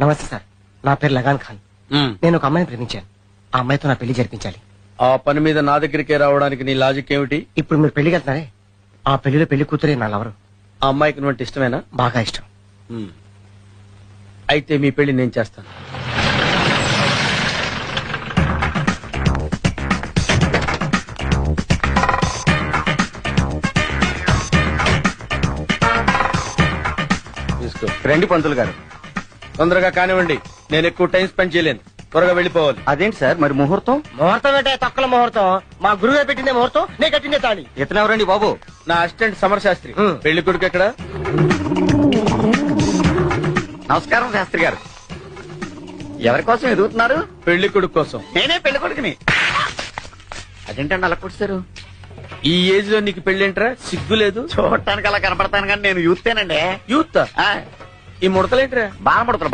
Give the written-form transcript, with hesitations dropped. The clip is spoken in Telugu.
నమస్తే సార్, నా పేరు లగాన్ ఖాన్. నేను ఒక అమ్మాయిని ప్రేమించాను. ఆ అమ్మాయితో నా పెళ్లి జరిపించాలి. ఆ పని మీద నా దగ్గరికే రావడానికి నీ లాజిక్ ఏమిటి? ఇప్పుడు మీరు పెళ్లికి వెళ్తున్నారే, ఆ పెళ్లిలో పెళ్లి కూతురే నా లవరు. ఆ అమ్మాయికి నువ్వు ఇష్టమేనా? బాగా ఇష్టం. అయితే మీ పెళ్లి నేను చేస్తాను. తీసుకో. రండి పంతులు గారు. తొందరగా కానివ్వండి, నేను ఎక్కువ టైం స్పెండ్ చేయలేను. త్వరగా వెళ్ళిపోవాలి. అదేంటి సార్ మరి ముహూర్తం? ముహూర్తం ఏంటే తొక్కల ముహూర్తం? మా గురువే పెట్టిందే ముహూర్తం, నేను కట్టిందే తాళి. ఇతనెవరండి బాబు? నా అసిస్టెంట్ సమర్ శాస్త్రి. పెళ్లి కొడుకు ఎక్కడ? నమస్కారం శాస్త్రి గారు. ఎవరి కోసం ఎదుగుతున్నారు? పెళ్లి కొడుకు కోసం. నేనే పెళ్లి కొడుకుని. అదేంటండి అలా కొట్టారు? ఈ ఏజ్ లో నీకు పెళ్లింటరా? సిగ్గు లేదు? చూడటానికి అలా కనపడతాను కానీ నేను యూత్తేనండి. యూత్. ఆ, ఈ ముడతలేంట్రా? బాగా ముడతలు